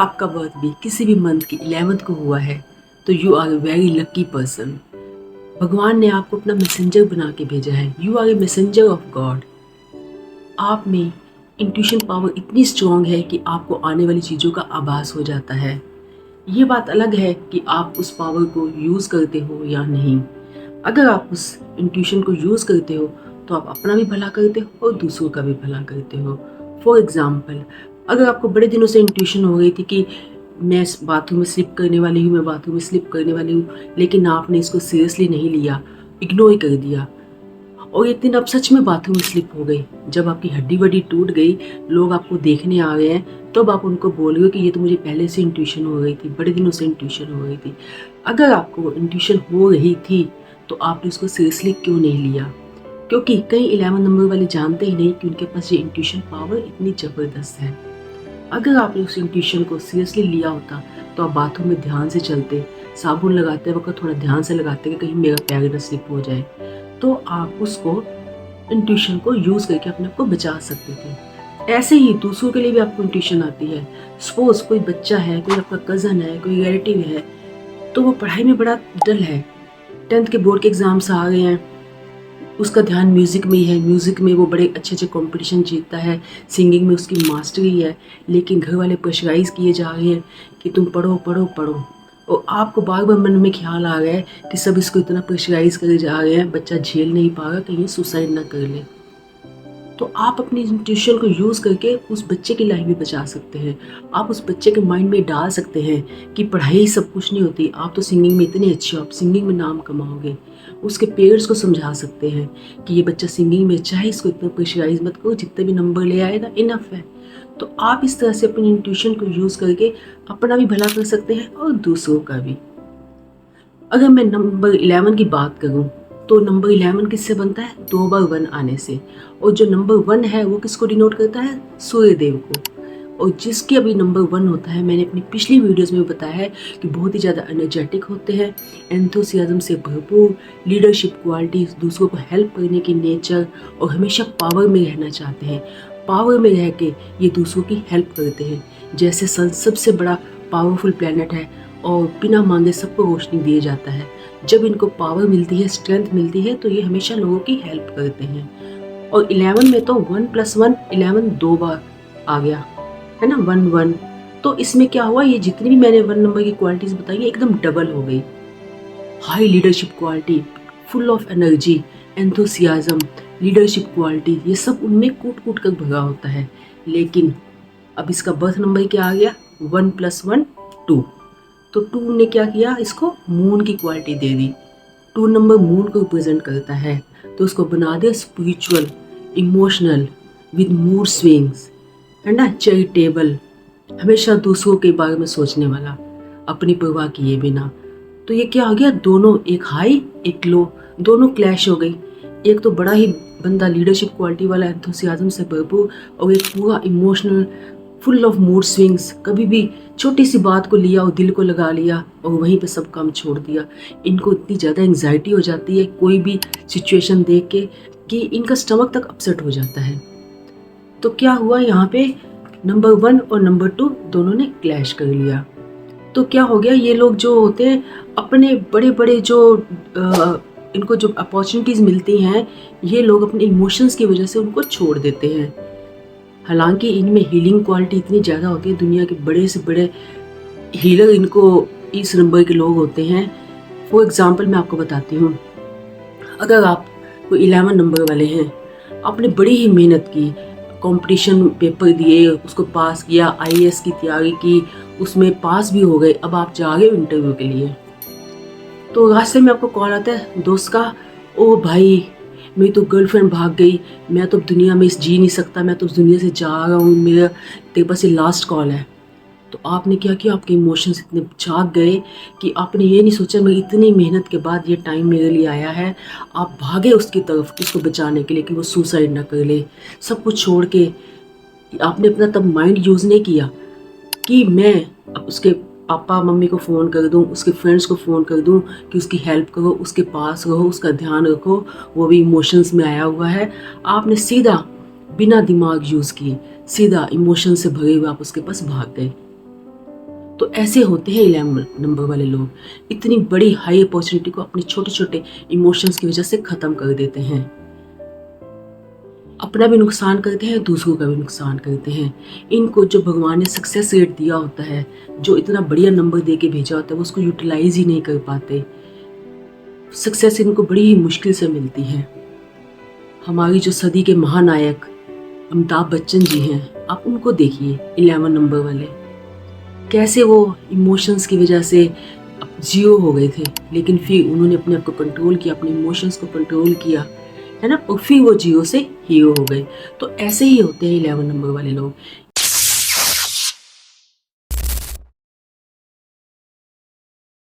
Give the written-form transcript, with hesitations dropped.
आपका बर्थडे किसी भी मंथ की 11th को हुआ है तो you are a very lucky person. भगवान ने आपको अपना मैसेंजर बना के भेजा है। You are a messenger of God. आप में इंट्यूशन पावर इतनी स्ट्रांग है कि आपको आने वाली चीज़ों का आभास हो जाता है। ये बात अलग है कि आप उस पावर को यूज़ करते हो या नहीं। अगर आप उस इंट्यूशन को यूज़ करते हो तो आप अपना भी भला करते हो और दूसरों का भी भला करते हो। फॉर एग्ज़ाम्पल, अगर आपको बड़े दिनों से इंट्यूशन हो गई थी कि मैं बाथरूम में स्लिप करने वाली हूँ, मैं बाथरूम में स्लिप करने वाली हूँ, लेकिन आपने इसको सीरियसली नहीं लिया, इग्नोर कर दिया, और एक दिन आप सच में बाथरूम में स्लिप हो गई, जब आपकी हड्डी वड्डी टूट गई, लोग आपको देखने आ गए हैं, तब तो आप उनको बोल रहे हो कि ये तो मुझे पहले से इंट्यूशन हो गई थी, बड़े दिनों से इंट्यूशन हो गई थी। अगर आपको इंट्यूशन हो रही थी तो आपने उसको सीरियसली क्यों नहीं लिया? क्योंकि कई 11 नंबर वाले जानते ही नहीं कि उनके पास ये इंट्यूशन पावर इतनी ज़बरदस्त है। अगर आपने उस इंट्यूशन को सीरियसली लिया होता तो आप बाथरूम में ध्यान से चलते, साबुन लगाते वक्त थोड़ा ध्यान से लगाते कि कहीं मेरा पैर न स्लिप हो जाए, तो आप उसको इंट्यूशन को यूज़ करके अपने आप को बचा सकते थे। ऐसे ही दूसरों के लिए भी आपको इंट्यूशन आती है। सपोज कोई बच्चा है, कोई आपका कज़न है, कोई रिलेटिव है, तो वो पढ़ाई में बड़ा डल है, 10th के बोर्ड के एग्ज़ाम्स आ गए हैं, उसका ध्यान म्यूज़िक में ही है, म्यूज़िक में वो बड़े अच्छे अच्छे कंपटीशन जीतता है, सिंगिंग में उसकी मास्टरी है, लेकिन घर वाले प्रेशराइज़ किए जा रहे हैं कि तुम पढ़ो पढ़ो पढ़ो, और आपको बार बार मन में ख्याल आ गया है कि सब इसको इतना प्रेशराइज़ करे जा रहे हैं, बच्चा झेल नहीं पा रहा, कहीं सुसाइड ना कर ले। तो आप अपनी इंट्यूशन को यूज़ करके उस बच्चे की लाइफ भी बचा सकते हैं। आप उस बच्चे के माइंड में डाल सकते हैं कि पढ़ाई सब कुछ नहीं होती, आप तो सिंगिंग में इतने अच्छे हो, आप सिंगिंग में नाम कमाओगे। उसके पेरेंट्स को समझा सकते हैं कि ये बच्चा सिंगिंग में अच्छा है, इसको इतना प्रेशराइज मत करो, जितने भी नंबर ले आएगा इनफ है। तो आप इस तरह से अपनी इंट्यूशन को यूज़ करके अपना भी भला कर सकते हैं और दूसरों का भी। अगर मैं नंबर 11 की बात करूं तो नंबर 11 किससे बनता है? 2 बार 1 आने से। और जो नंबर 1 है वो किसको डिनोट करता है? सूर्य देव को। और जिसके अभी नंबर 1 होता है, मैंने अपनी पिछली वीडियोस में बताया है कि बहुत ही ज़्यादा एनर्जेटिक होते हैं, एंथुसियाज्म से भरपूर, लीडरशिप क्वालिटीज, दूसरों को हेल्प करने की नेचर, और हमेशा पावर में रहना चाहते हैं। पावर में रह के ये दूसरों की हेल्प करते हैं। जैसे सन सबसे बड़ा पावरफुल प्लैनेट है और बिना मांगे सबको रोशनी दिया जाता है। जब इनको पावर मिलती है, स्ट्रेंथ मिलती है, तो ये हमेशा लोगों की हेल्प करते हैं। और 11 में तो 1 + 1 11 2 बार आ गया है ना, 1 1। तो इसमें क्या हुआ, ये जितनी भी मैंने 1 नंबर की क्वालिटीज बताई है एकदम डबल हो गई। High leadership quality, full of energy, enthusiasm, leadership quality, ये सब उनमें कूट कूट कर भरा होता है। लेकिन अब इसका बर्थ नंबर क्या आ गया? 1 + 1 2। तो 2 ने क्या किया? इसको मून की क्वालिटी दे दी। 2 नंबर मून को रिप्रेजेंट करता है, तो उसको बना दिया spiritual, emotional, with mood swings, है ना, चैरिटेबल, हमेशा दूसरों के बारे में सोचने वाला, अपनी परवाह किए बिना। तो ये क्या हो गया? दोनों, एक हाई एक लो, दोनों क्लैश हो गई। एक तो बड़ा ही बंदा लीडरशिप क्वालिटी वाला, एंथुसियाज्म से भरपूर, और एक पूरा emotional, full of mood swings, कभी भी छोटी सी बात को लिया और दिल को लगा लिया और वहीं पे सब काम छोड़ दिया। इनको इतनी ज़्यादा एंग्जाइटी हो जाती है कोई भी सिचुएशन देख के कि इनका स्टमक तक अपसेट हो जाता है। तो क्या हुआ यहाँ पे? नंबर 1 और नंबर 2 दोनों ने क्लैश कर लिया। तो क्या हो गया, ये लोग जो होते हैं अपने बड़े बड़े जो इनको जो अपॉर्चुनिटीज़ मिलती हैं, ये लोग अपने इमोशंस की वजह से उनको छोड़ देते हैं। हालांकि इनमें हीलिंग क्वालिटी इतनी ज़्यादा होती है, दुनिया के बड़े से बड़े हीलर इनको इस नंबर के लोग होते हैं। फॉर एग्ज़ाम्पल मैं आपको बताती हूँ, अगर आप कोई 11 नंबर वाले हैं, आपने बड़ी ही मेहनत की, कंपटीशन पेपर दिए, उसको पास किया, आईएएस की तैयारी की, उसमें पास भी हो गए, अब आप जा रहे हो इंटरव्यू के लिए, तो रास्ते में आपको कॉल आता है दोस्त का, ओ भाई मेरी तो गर्लफ्रेंड भाग गई, मैं तो दुनिया में इस जी नहीं सकता, मैं तो उस दुनिया से जा रहा हूँ, मेरा तेरे पास ये लास्ट कॉल है। तो आपने क्या किया? आपके इमोशंस इतने जाग गए कि आपने ये नहीं सोचा मेरी इतनी मेहनत के बाद ये टाइम मेरे लिए आया है। आप भागे उसकी तरफ, उसको बचाने के लिए कि वो सुसाइड ना कर ले। सब कुछ छोड़ के आपने अपना तब माइंड यूज़ नहीं किया कि मैं अब उसके पापा मम्मी को फ़ोन कर दूं, उसके फ्रेंड्स को फ़ोन कर दूं कि उसकी हेल्प करो, उसके पास रहो, उसका ध्यान रखो, वो भी इमोशंस में आया हुआ है। आपने सीधा बिना दिमाग यूज़ किए सीधा इमोशन से भरे हुए आप उसके पास भाग गए। तो ऐसे होते हैं 11 नंबर वाले लोग, इतनी बड़ी हाई अपॉर्चुनिटी को अपने छोटे छोटे इमोशंस की वजह से ख़त्म कर देते हैं, अपना भी नुकसान करते हैं, दूसरों का भी नुकसान करते हैं। इनको जो भगवान ने सक्सेस रेट दिया होता है, जो इतना बढ़िया नंबर दे के भेजा होता है, वो उसको यूटिलाइज ही नहीं कर पाते। सक्सेस इनको बड़ी ही मुश्किल से मिलती है। हमारी जो सदी के महानायक अमिताभ बच्चन जी हैं, आप उनको देखिए 11 नंबर वाले, कैसे वो इमोशंस की वजह से जीरो हो गए थे, लेकिन फिर उन्होंने अपने आप को कंट्रोल किया, अपने इमोशंस को कंट्रोल किया, है ना, और फिर वो जीरो से हीरो हो गए। तो ऐसे ही होते हैं 11 नंबर वाले लोग।